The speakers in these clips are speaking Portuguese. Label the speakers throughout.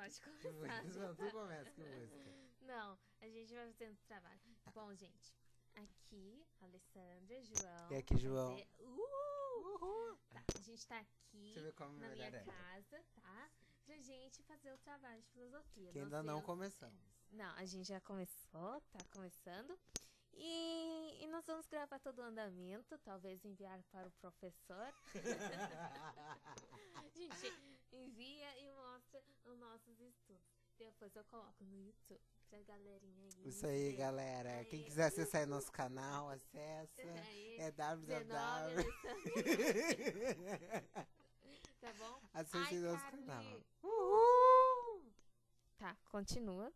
Speaker 1: pode começar.
Speaker 2: Não, tu começa com música.
Speaker 1: Não, a gente vai fazendo trabalho. Bom, gente, aqui, Alessandra, João.
Speaker 2: E aqui, João.
Speaker 1: Uhul! Tá, a gente tá aqui
Speaker 2: Deixa eu ver como
Speaker 1: na
Speaker 2: vai
Speaker 1: minha
Speaker 2: dar
Speaker 1: casa, tá? Pra gente fazer o trabalho de filosofia.
Speaker 2: Que ainda não começamos.
Speaker 1: Não, a gente já começou, tá começando. E nós vamos gravar todo o andamento, talvez enviar para o professor. A gente envia e mostra os nossos estudos. Depois eu coloco no YouTube pra galerinha aí.
Speaker 2: Isso aí, galera.
Speaker 1: Aí.
Speaker 2: Quem quiser acessar nosso canal, acessa.
Speaker 1: Aí,
Speaker 2: É
Speaker 1: 19,
Speaker 2: www.
Speaker 1: Tá bom?
Speaker 2: Acesse nosso
Speaker 1: Carly.
Speaker 2: canal. Uhul!
Speaker 1: Tá, continua.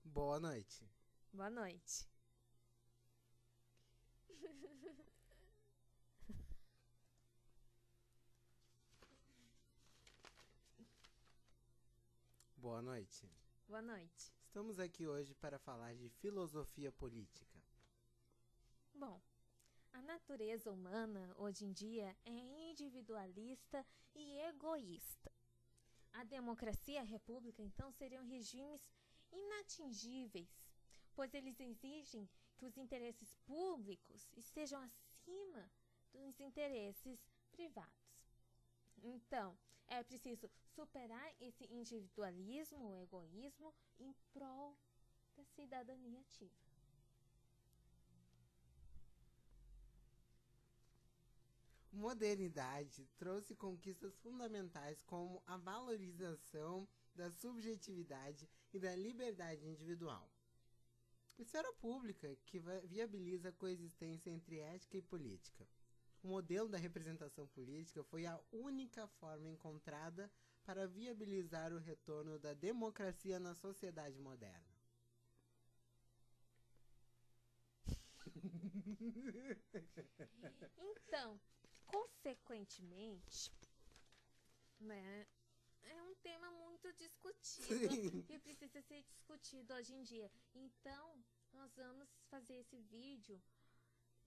Speaker 2: Boa noite.
Speaker 1: Boa noite.
Speaker 2: Boa noite.
Speaker 1: Boa noite.
Speaker 2: Estamos aqui hoje para falar de filosofia política.
Speaker 1: Bom, a natureza humana hoje em dia é individualista e egoísta. A democracia e a república, então, seriam regimes inatingíveis, pois eles exigem que os interesses públicos estejam acima dos interesses privados. Então, é preciso superar esse individualismo, o egoísmo, em prol da cidadania ativa.
Speaker 2: Modernidade trouxe conquistas fundamentais como a valorização da subjetividade e da liberdade individual. Esfera pública que viabiliza a coexistência entre ética e política. O modelo da representação política foi a única forma encontrada para viabilizar o retorno da democracia na sociedade moderna.
Speaker 1: Então, consequentemente, né, é um tema muito discutido e precisa ser discutido hoje em dia. Então, nós vamos fazer esse vídeo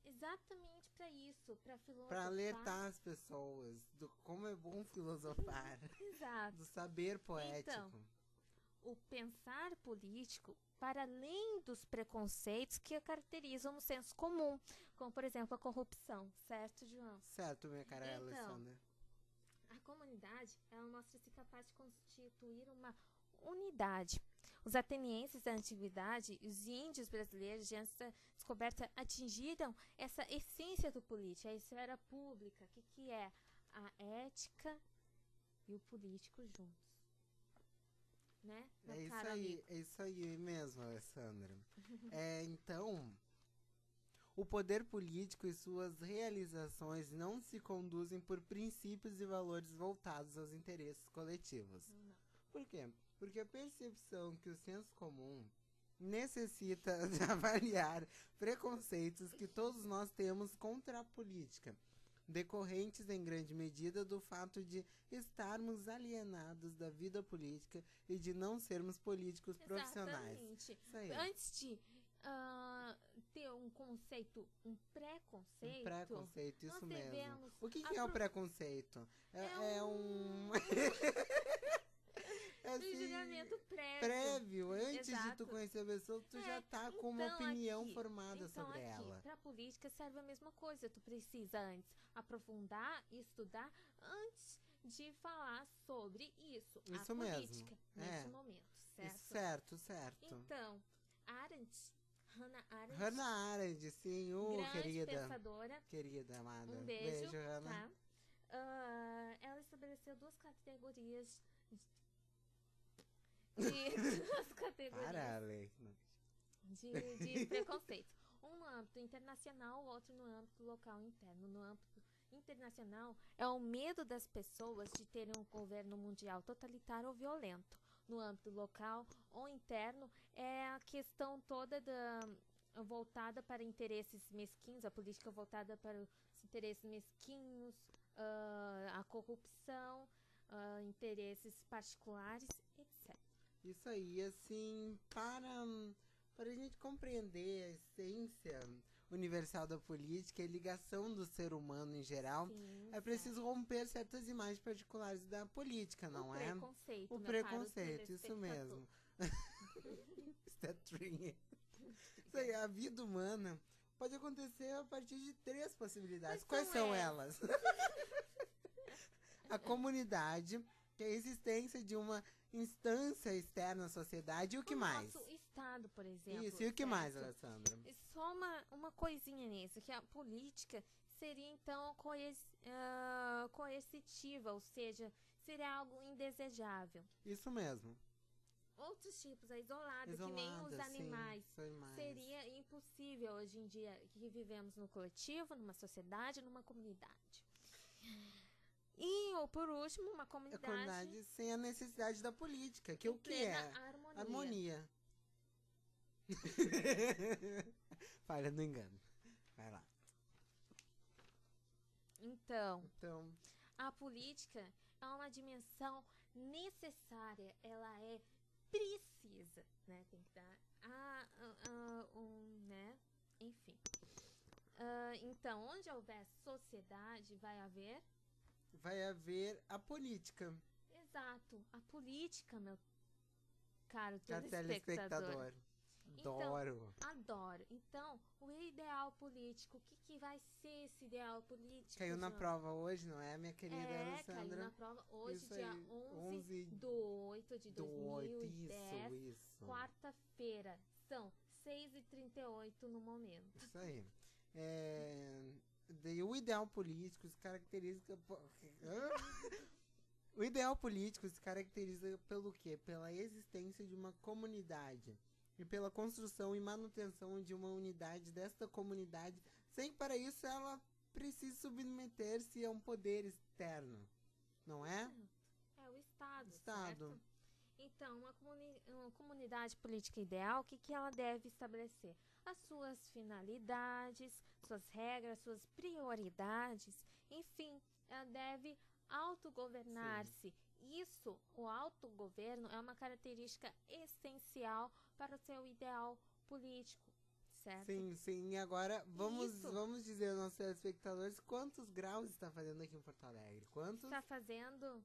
Speaker 1: exatamente para isso, para filosofar.
Speaker 2: Para alertar as pessoas do como é bom filosofar.
Speaker 1: Exato.
Speaker 2: Do saber poético.
Speaker 1: Então, o pensar político para além dos preconceitos que caracterizam o senso comum, como, por exemplo, a corrupção, certo, João?
Speaker 2: Certo, minha cara
Speaker 1: Então,
Speaker 2: Alessandra.
Speaker 1: A comunidade, ela mostra-se capaz de constituir uma unidade. Os atenienses da antiguidade e os índios brasileiros, diante da descoberta, atingiram essa essência do político, a esfera pública. O que é? A ética e o político juntos. Né?
Speaker 2: É isso aí mesmo, Alessandra. Então, o poder político e suas realizações não se conduzem por princípios e valores voltados aos interesses coletivos.
Speaker 1: Não.
Speaker 2: Por quê? Porque a percepção que o senso comum necessita de avaliar preconceitos que todos nós temos contra a política, decorrentes em grande medida do fato de estarmos alienados da vida política e de não sermos políticos profissionais.
Speaker 1: Exatamente.
Speaker 2: Isso aí.
Speaker 1: Antes de ter um conceito, um preconceito.
Speaker 2: Um preconceito, isso mesmo. O que é o preconceito? É um
Speaker 1: um julgamento
Speaker 2: prévio. Antes
Speaker 1: Exato.
Speaker 2: de tu conhecer a pessoa, tu já tá com uma opinião formada sobre ela.
Speaker 1: Para a política serve a mesma coisa. Tu precisa antes aprofundar e estudar antes de falar sobre isso.
Speaker 2: Isso
Speaker 1: a
Speaker 2: mesmo.
Speaker 1: Política, nesse momento, certo?
Speaker 2: Certo.
Speaker 1: Então,
Speaker 2: Hannah Arendt, sim,
Speaker 1: grande
Speaker 2: querida.
Speaker 1: Pensadora.
Speaker 2: Querida, amada.
Speaker 1: Um beijo,
Speaker 2: Hannah.
Speaker 1: Tá? Ela estabeleceu duas categorias de preconceito. Um no âmbito internacional, o outro no âmbito local interno. No âmbito internacional, é o medo das pessoas de terem um governo mundial totalitário ou violento. No âmbito local ou interno, é a questão toda voltada para interesses mesquinhos, a política voltada para os interesses mesquinhos, a corrupção, interesses particulares, etc.
Speaker 2: Isso aí, assim, para a gente compreender a essência universal da política e a ligação do ser humano em geral,
Speaker 1: Sim,
Speaker 2: é preciso romper certas imagens particulares da política, não é?
Speaker 1: Preconceito,
Speaker 2: O
Speaker 1: meu caro
Speaker 2: preconceito, isso
Speaker 1: telespectador.
Speaker 2: mesmo. String. Isso aí, a vida humana pode acontecer a partir de 3 possibilidades. Quais são elas? A comunidade, que é a existência de uma instância externa à sociedade, e o que mais?
Speaker 1: Nosso estado, por exemplo.
Speaker 2: Isso, e o que mais,
Speaker 1: certo?
Speaker 2: Alessandra?
Speaker 1: E só uma coisinha nisso, que a política seria então coercitiva, ou seja, seria algo indesejável.
Speaker 2: Isso mesmo.
Speaker 1: Outros tipos, a isolada, que nem os animais.
Speaker 2: Sim,
Speaker 1: Seria impossível hoje em dia que vivemos no coletivo, numa sociedade, numa comunidade. E, ou por último, uma
Speaker 2: A
Speaker 1: comunidade
Speaker 2: comunidade sem a necessidade da política, que
Speaker 1: em
Speaker 2: o que
Speaker 1: plena
Speaker 2: é?
Speaker 1: harmonia.
Speaker 2: Harmonia. Falha no engano. Vai lá.
Speaker 1: Então,
Speaker 2: Então,
Speaker 1: a política é uma dimensão necessária, ela é precisa, né? Tem que dar né? Enfim. Então, onde houver sociedade, vai haver?
Speaker 2: vai haver a política.
Speaker 1: Exato, a política, meu caro
Speaker 2: Telespectador.
Speaker 1: telespectador.
Speaker 2: Adoro.
Speaker 1: Adoro. Então, o ideal político, o que vai ser esse ideal político?
Speaker 2: Caiu na
Speaker 1: João?
Speaker 2: prova hoje, não é, minha querida
Speaker 1: Caiu
Speaker 2: Alessandra?
Speaker 1: na prova hoje,
Speaker 2: Isso
Speaker 1: dia
Speaker 2: aí,
Speaker 1: 11 de 8 de 2010,
Speaker 2: isso.
Speaker 1: quarta-feira. São 6h38 no momento.
Speaker 2: Isso aí. Daí o ideal político se caracteriza... O ideal político se caracteriza pelo quê? Pela existência de uma comunidade e pela construção e manutenção de uma unidade desta comunidade, sem que para isso ela precise submeter-se a um poder externo, não é?
Speaker 1: É o Estado.
Speaker 2: Estado.
Speaker 1: Certo? Então, uma comunidade política ideal, o que ela deve estabelecer? As suas finalidades, suas regras, suas prioridades, enfim, ela deve autogovernar-se. Isso, o autogoverno, é uma característica essencial para o seu ideal político, certo?
Speaker 2: Sim. E agora vamos dizer aos nossos telespectadores quantos graus está fazendo aqui em Porto Alegre. Quantos?
Speaker 1: Está fazendo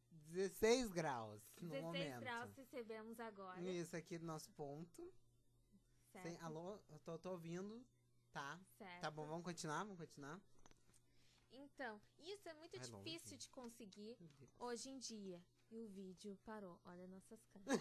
Speaker 2: 16 graus no
Speaker 1: 16
Speaker 2: momento.
Speaker 1: graus recebemos agora.
Speaker 2: Isso aqui do nosso ponto.
Speaker 1: Certo.
Speaker 2: Alô, eu tô ouvindo. Tá.
Speaker 1: Certo.
Speaker 2: Tá bom, vamos continuar?
Speaker 1: Então, isso é muito difícil de conseguir hoje em dia. E o vídeo parou. Olha nossas caras.